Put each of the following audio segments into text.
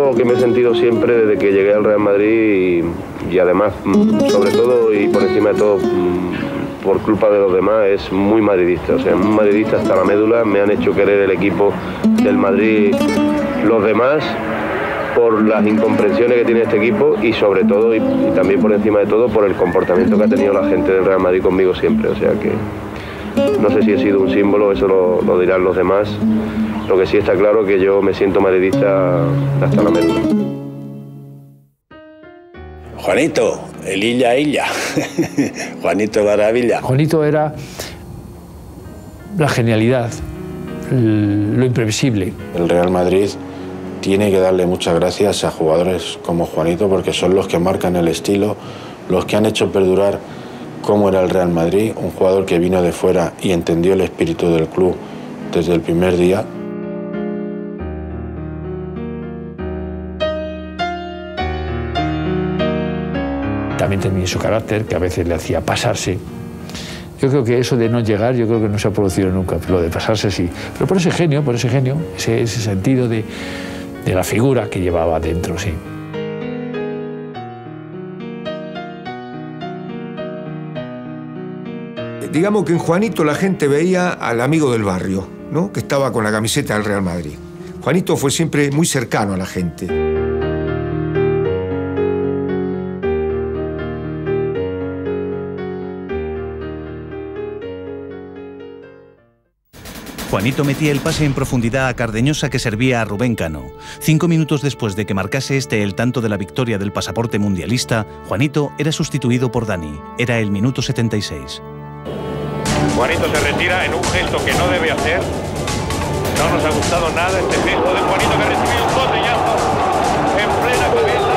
cómodo que me he sentido siempre desde que llegué al Real Madrid y además, sobre todo y por encima de todo, por culpa de los demás, es muy madridista. O sea, muy madridista hasta la médula. Me han hecho querer el equipo del Madrid los demás por las incomprensiones que tiene este equipo y sobre todo y también por encima de todo por el comportamiento que ha tenido la gente del Real Madrid conmigo siempre. O sea que no sé si he sido un símbolo, eso lo dirán los demás. Lo que sí está claro es que yo me siento madridista hasta la médula. Juanito, el Illa. Juanito Maravilla. Juanito era la genialidad, lo imprevisible. El Real Madrid tiene que darle muchas gracias a jugadores como Juanito porque son los que marcan el estilo, los que han hecho perdurar cómo era el Real Madrid, un jugador que vino de fuera y entendió el espíritu del club desde el primer día. También tenía su carácter, que a veces le hacía pasarse. Yo creo que eso de no llegar, yo creo que no se ha producido nunca, pero lo de pasarse sí. Pero por ese genio, ese sentido de la figura que llevaba dentro, sí. Digamos que en Juanito la gente veía al amigo del barrio, ¿no? Que estaba con la camiseta del Real Madrid. Juanito fue siempre muy cercano a la gente. Juanito metía el pase en profundidad a Cardeñosa que servía a Rubén Cano. 5 minutos después de que marcase el tanto de la victoria del pasaporte mundialista, Juanito era sustituido por Dani. Era el minuto 76. Juanito se retira en un gesto que no debe hacer. No nos ha gustado nada este gesto de Juanito que ha recibido un botellazo en plena cabeza.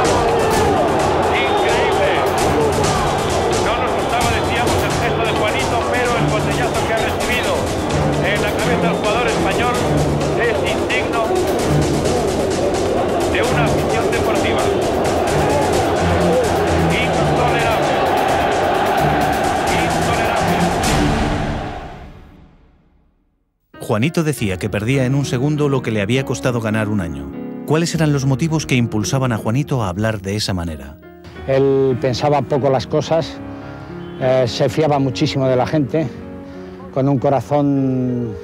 Increíble. No nos gustaba, decíamos, el gesto de Juanito, pero el botellazo que ha recibido en la cabeza del jugador español es indigno de una afición deportiva. Intolerable. Intolerable. Juanito decía que perdía en un segundo lo que le había costado ganar un año. ¿Cuáles eran los motivos que impulsaban a Juanito a hablar de esa manera? Él pensaba poco las cosas, se fiaba muchísimo de la gente, con un corazón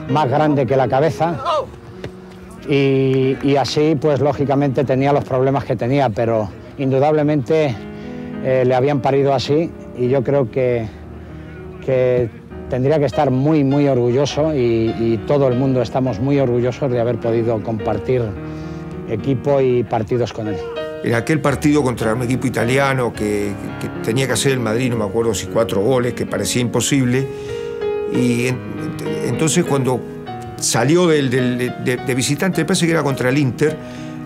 más grande que la cabeza y así pues lógicamente tenía los problemas que tenía, pero indudablemente le habían parido así y yo creo que tendría que estar muy orgulloso y todo el mundo estamos muy orgullosos de haber podido compartir equipo y partidos con él. En aquel partido contra un equipo italiano que tenía que hacer el Madrid, no me acuerdo si 4 goles, que parecía imposible. Y entonces cuando salió de visitante, me parece que era contra el Inter,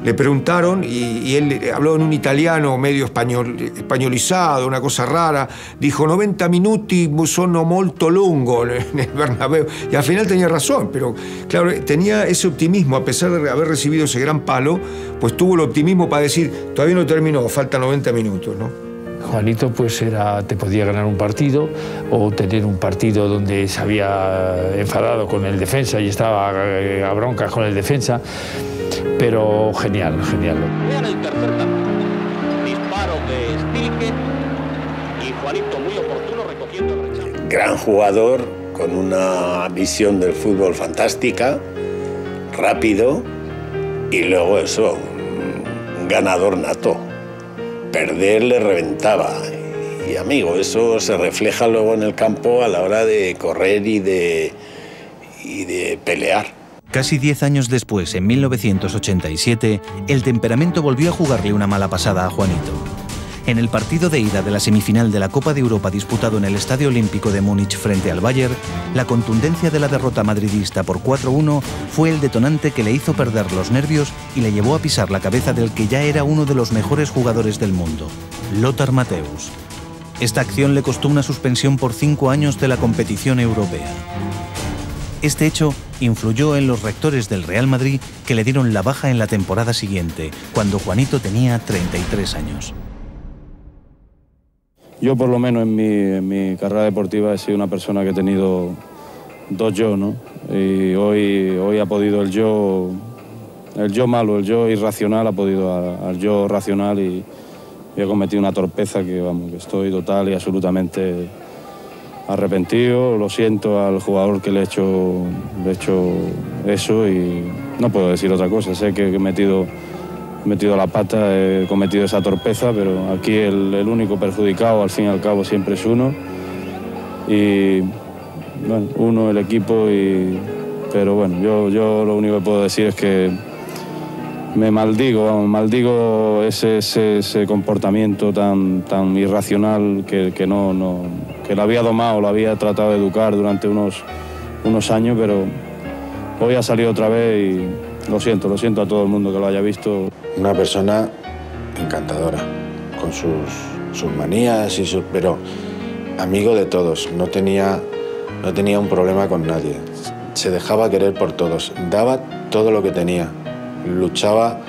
le preguntaron y él habló en un italiano medio españolizado, una cosa rara. Dijo 90 minuti sono molto lungo en el Bernabéu. Y al final tenía razón, pero claro, tenía ese optimismo, a pesar de haber recibido ese gran palo, pues tuvo el optimismo para decir, todavía no terminó, faltan 90 minutos, ¿no? Juanito pues te podía ganar un partido o tener un partido donde se había enfadado con el defensa y estaba a broncas con el defensa, pero genial. Vean el tercer tanto. Disparo de Stilke y Juanito muy oportuno recogiendo el rechazo. Gran jugador, con una visión del fútbol fantástica, rápido y luego eso, un ganador nato. Perder le reventaba. Y amigo, eso se refleja luego en el campo a la hora de correr y de pelear. Casi 10 años después, en 1987, el temperamento volvió a jugarle una mala pasada a Juanito. En el partido de ida de la semifinal de la Copa de Europa disputado en el Estadio Olímpico de Múnich frente al Bayern, la contundencia de la derrota madridista por 4-1 fue el detonante que le hizo perder los nervios y le llevó a pisar la cabeza del que ya era uno de los mejores jugadores del mundo, Lothar Matthäus. Esta acción le costó una suspensión por 5 años de la competición europea. Este hecho influyó en los rectores del Real Madrid, que le dieron la baja en la temporada siguiente, cuando Juanito tenía 33 años. Yo, por lo menos en mi carrera deportiva, he sido una persona que he tenido 2 yo, ¿no? Y hoy ha podido el yo el yo malo, el yo irracional ha podido al yo racional y he cometido una torpeza que, vamos, que estoy total y absolutamente arrepentido. Lo siento al jugador que le he hecho eso y no puedo decir otra cosa. Sé que he metido la pata, he cometido esa torpeza, pero aquí el único perjudicado al fin y al cabo siempre es uno. Y bueno, uno, el equipo, pero bueno, yo lo único que puedo decir es que me maldigo ese comportamiento tan irracional que lo había domado, lo había tratado de educar durante unos años, pero hoy ha salido otra vez y lo siento a todo el mundo que lo haya visto. Una persona encantadora, con sus manías pero amigo de todos, no tenía un problema con nadie, se dejaba querer por todos, daba todo lo que tenía, luchaba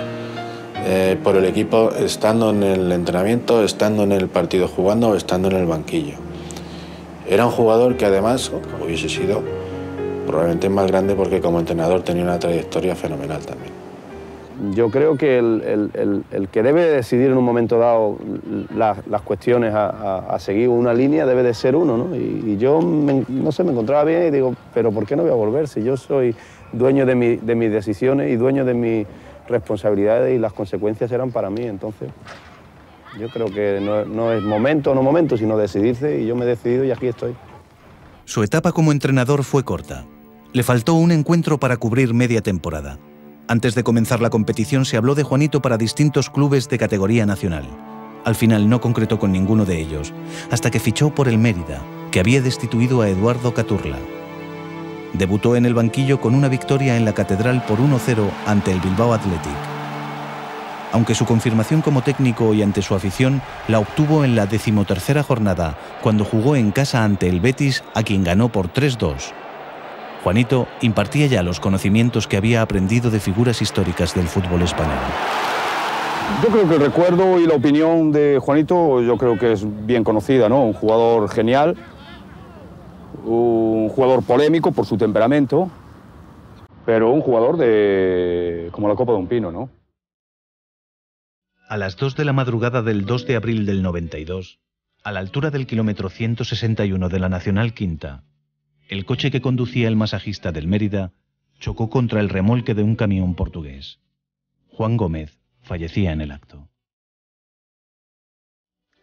por el equipo estando en el entrenamiento, estando en el partido jugando o estando en el banquillo. Era un jugador que además hubiese sido probablemente más grande porque como entrenador tenía una trayectoria fenomenal también. Yo creo que el que debe decidir en un momento dado las cuestiones a seguir una línea debe de ser uno, ¿no? Y yo, no sé, me encontraba bien y digo, pero ¿por qué no voy a volver si yo soy dueño de mis decisiones y dueño de mis responsabilidades y las consecuencias eran para mí? Entonces, yo creo que no es momento o no momento, sino decidirse y yo me he decidido y aquí estoy. Su etapa como entrenador fue corta. Le faltó un encuentro para cubrir media temporada. Antes de comenzar la competición se habló de Juanito para distintos clubes de categoría nacional. Al final no concretó con ninguno de ellos, hasta que fichó por el Mérida, que había destituido a Eduardo Caturla. Debutó en el banquillo con una victoria en la Catedral por 1-0 ante el Bilbao Athletic. Aunque su confirmación como técnico y ante su afición la obtuvo en la 13ª jornada, cuando jugó en casa ante el Betis, a quien ganó por 3-2. Juanito impartía ya los conocimientos que había aprendido de figuras históricas del fútbol español. Yo creo que el recuerdo y la opinión de Juanito, yo creo que es bien conocida, ¿no? Un jugador genial, un jugador polémico por su temperamento, pero un jugador como la copa de un pino, ¿no? A las 2 de la madrugada del 2 de abril del 92, a la altura del kilómetro 161 de la Nacional Quinta, el coche que conducía el masajista del Mérida chocó contra el remolque de un camión portugués. Juan Gómez fallecía en el acto.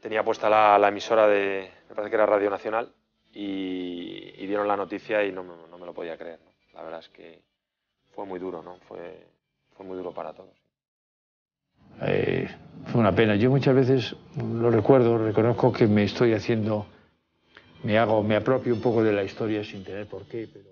Tenía puesta la emisora me parece que era Radio Nacional, y dieron la noticia y no me lo podía creer, ¿no? La verdad es que fue muy duro, ¿no? Fue muy duro para todos. Fue una pena. Yo muchas veces lo reconozco que me apropio un poco de la historia sin tener por qué, pero